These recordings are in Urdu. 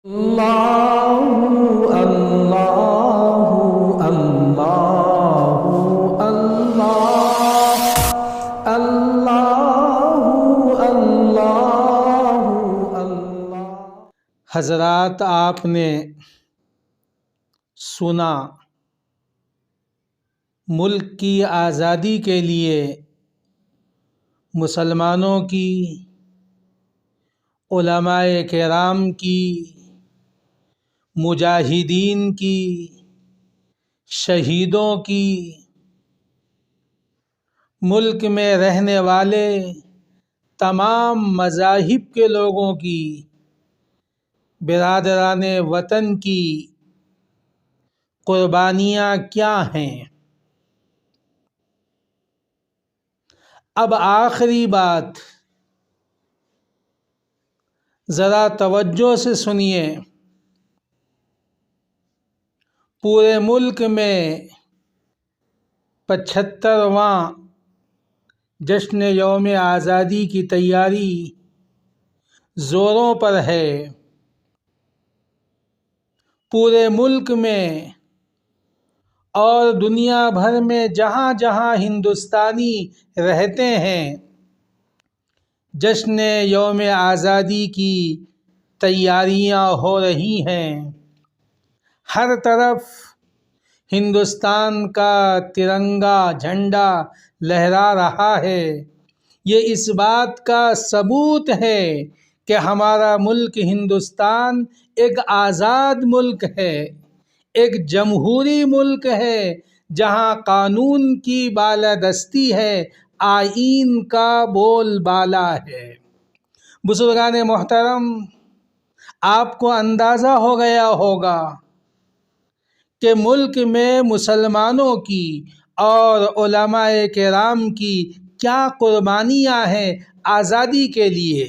اللہ اللہ اللہ اللہ اللہ اللہ اللہ۔ حضرات، آپ نے سنا ملک کی آزادی کے لیے مسلمانوں کی، علماء کرام کی، مجاہدین کی، شہیدوں کی، ملک میں رہنے والے تمام مذاہب کے لوگوں کی، برادران وطن کی قربانیاں کیا ہیں۔ اب آخری بات ذرا توجہ سے سنیے۔ پورے ملک میں 75واں جشن یوم آزادی کی تیاری زوروں پر ہے۔ پورے ملک میں اور دنیا بھر میں جہاں جہاں ہندوستانی رہتے ہیں، جشن یوم آزادی کی تیاریاں ہو رہی ہیں۔ ہر طرف ہندوستان کا ترنگا جھنڈا لہرا رہا ہے۔ یہ اس بات کا ثبوت ہے کہ ہمارا ملک ہندوستان ایک آزاد ملک ہے، ایک جمہوری ملک ہے، جہاں قانون کی بالادستی ہے، آئین کا بول بالا ہے۔ بزرگان محترم، آپ کو اندازہ ہو گیا ہوگا کہ ملک میں مسلمانوں کی اور علماء کرام کی کیا قربانیاں ہیں آزادی کے لیے۔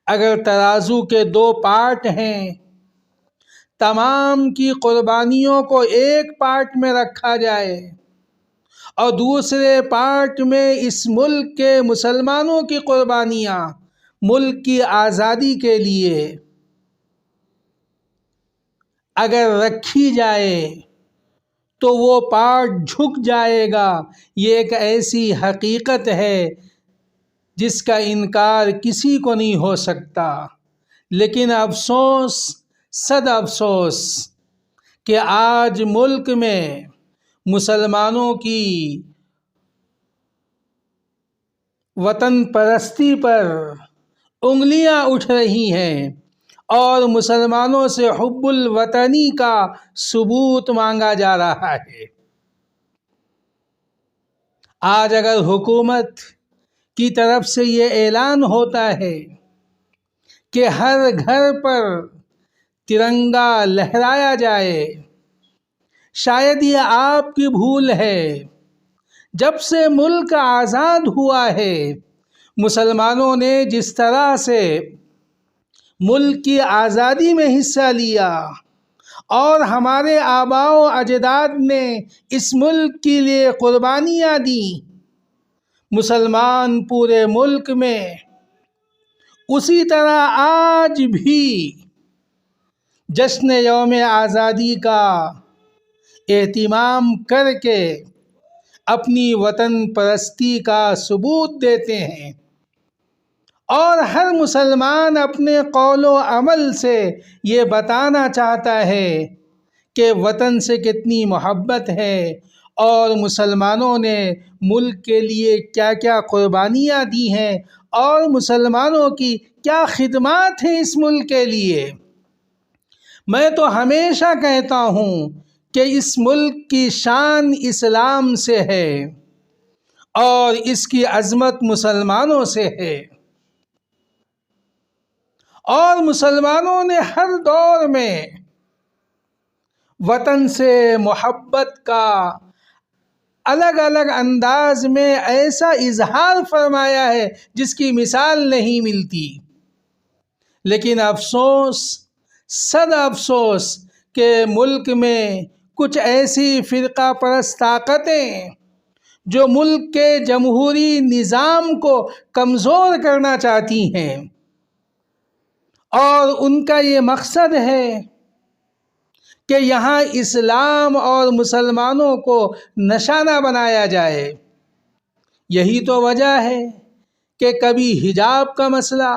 اگر ترازو کے دو پارٹ ہیں، تمام کی قربانیوں کو ایک پارٹ میں رکھا جائے اور دوسرے پارٹ میں اس ملک کے مسلمانوں کی قربانیاں ملک کی آزادی کے لیے اگر رکھی جائے تو وہ پارٹ جھک جائے گا۔ یہ ایک ایسی حقیقت ہے جس کا انکار کسی کو نہیں ہو سکتا۔ لیکن افسوس، صد افسوس کہ آج ملک میں مسلمانوں کی وطن پرستی پر انگلیاں اٹھ رہی ہیں اور مسلمانوں سے حب الوطنی کا ثبوت مانگا جا رہا ہے۔ آج اگر حکومت کی طرف سے یہ اعلان ہوتا ہے کہ ہر گھر پر ترنگا لہرایا جائے، شاید یہ آپ کی بھول ہے۔ جب سے ملک آزاد ہوا ہے، مسلمانوں نے جس طرح سے ملک کی آزادی میں حصہ لیا اور ہمارے آباء و اجداد نے اس ملک کے لیے قربانیاں دیں، مسلمان پورے ملک میں اسی طرح آج بھی جشن یوم آزادی کا اہتمام کر کے اپنی وطن پرستی کا ثبوت دیتے ہیں، اور ہر مسلمان اپنے قول و عمل سے یہ بتانا چاہتا ہے کہ وطن سے کتنی محبت ہے اور مسلمانوں نے ملک کے لیے کیا کیا قربانیاں دی ہیں اور مسلمانوں کی کیا خدمات ہیں اس ملک کے لیے۔ میں تو ہمیشہ کہتا ہوں کہ اس ملک کی شان اسلام سے ہے اور اس کی عظمت مسلمانوں سے ہے، اور مسلمانوں نے ہر دور میں وطن سے محبت کا الگ الگ انداز میں ایسا اظہار فرمایا ہے جس کی مثال نہیں ملتی۔ لیکن افسوس، صد افسوس کہ ملک میں کچھ ایسی فرقہ پرست طاقتیں جو ملک کے جمہوری نظام کو کمزور کرنا چاہتی ہیں اور ان کا یہ مقصد ہے کہ یہاں اسلام اور مسلمانوں کو نشانہ بنایا جائے۔ یہی تو وجہ ہے کہ کبھی حجاب کا مسئلہ،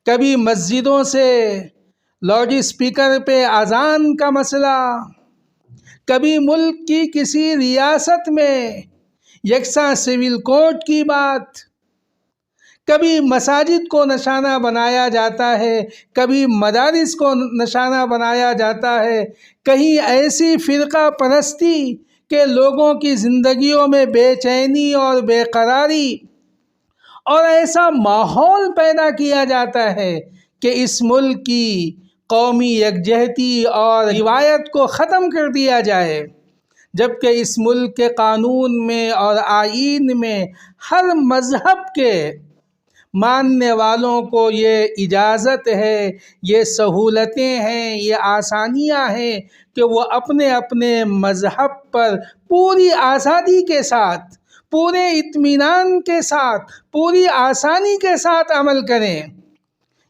کبھی مسجدوں سے لاؤڈ اسپیکر پہ اذان کا مسئلہ، کبھی ملک کی کسی ریاست میں یکساں سول کوڈ کی بات، کبھی مساجد کو نشانہ بنایا جاتا ہے، کبھی مدارس کو نشانہ بنایا جاتا ہے، کہیں ایسی فرقہ پرستی کہ لوگوں کی زندگیوں میں بے چینی اور بے قراری اور ایسا ماحول پیدا کیا جاتا ہے کہ اس ملک کی قومی یکجہتی اور روایت کو ختم کر دیا جائے، جبکہ اس ملک کے قانون میں اور آئین میں ہر مذہب کے ماننے والوں کو یہ اجازت ہے، یہ سہولتیں ہیں، یہ آسانیاں ہیں کہ وہ اپنے اپنے مذہب پر پوری آزادی کے ساتھ، پورے اطمینان کے ساتھ، پوری آسانی کے ساتھ عمل کریں۔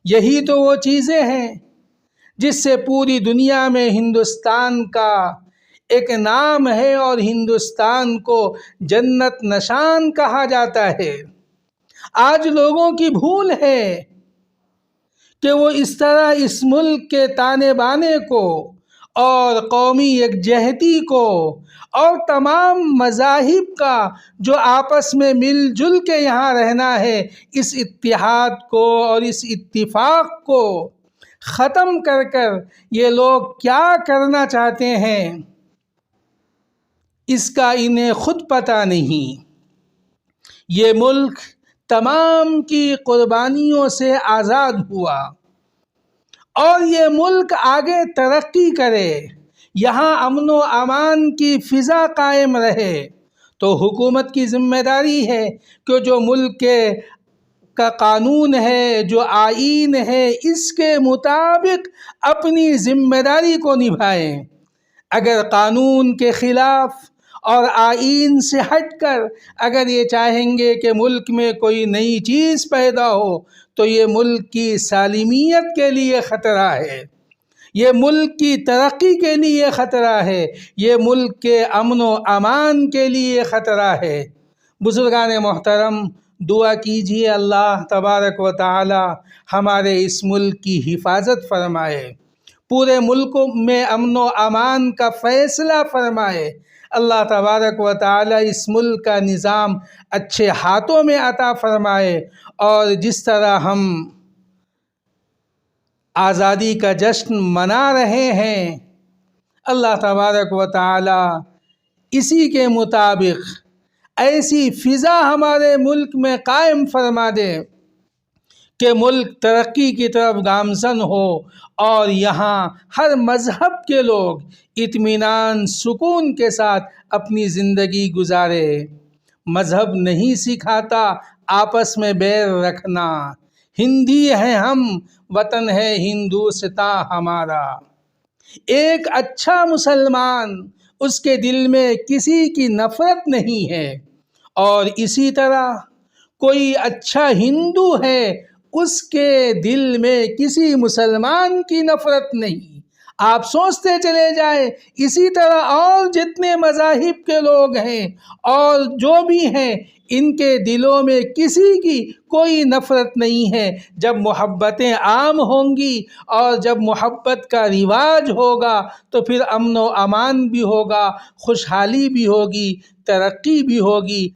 یہی تو وہ چیزیں ہیں جس سے پوری دنیا میں ہندوستان کا ایک نام ہے اور ہندوستان کو جنت نشان کہا جاتا ہے۔ آج لوگوں کی بھول ہے کہ وہ اس طرح اس ملک کے تانے بانے کو اور قومی یکجہتی کو اور تمام مذاہب کا جو آپس میں مل جل کے یہاں رہنا ہے، اس اتحاد کو اور اس اتفاق کو ختم کر کر یہ لوگ کیا کرنا چاہتے ہیں اس کا انہیں خود پتہ نہیں۔ یہ ملک تمام کی قربانیوں سے آزاد ہوا اور یہ ملک آگے ترقی کرے، یہاں امن و امان کی فضا قائم رہے، تو حکومت کی ذمہ داری ہے کہ جو ملک کا قانون ہے، جو آئین ہے، اس کے مطابق اپنی ذمہ داری کو نبھائیں۔ اگر قانون کے خلاف اور آئین سے ہٹ کر اگر یہ چاہیں گے کہ ملک میں کوئی نئی چیز پیدا ہو تو یہ ملک کی سالمیت کے لیے خطرہ ہے، یہ ملک کی ترقی کے لیے خطرہ ہے، یہ ملک کے امن و امان کے لیے خطرہ ہے۔ بزرگان محترم، دعا کیجیے اللہ تبارک و تعالی ہمارے اس ملک کی حفاظت فرمائے، پورے ملک میں امن و امان کا فیصلہ فرمائے۔ اللہ تبارک و تعالی اس ملک کا نظام اچھے ہاتھوں میں عطا فرمائے، اور جس طرح ہم آزادی کا جشن منا رہے ہیں، اللہ تبارک و تعالی اسی کے مطابق ایسی فضا ہمارے ملک میں قائم فرما دے کہ ملک ترقی کی طرف گامزن ہو اور یہاں ہر مذہب کے لوگ اطمینان سکون کے ساتھ اپنی زندگی گزارے۔ مذہب نہیں سکھاتا آپس میں بیر رکھنا، ہندی ہے ہم، وطن ہے ہندوستاں ہمارا۔ ایک اچھا مسلمان، اس کے دل میں کسی کی نفرت نہیں ہے، اور اسی طرح کوئی اچھا ہندو ہے، اس کے دل میں کسی مسلمان کی نفرت نہیں۔ آپ سوچتے چلے جائیں، اسی طرح اور جتنے مذاہب کے لوگ ہیں اور جو بھی ہیں، ان کے دلوں میں کسی کی کوئی نفرت نہیں ہے۔ جب محبتیں عام ہوں گی اور جب محبت کا رواج ہوگا تو پھر امن و امان بھی ہوگا، خوشحالی بھی ہوگی، ترقی بھی ہوگی۔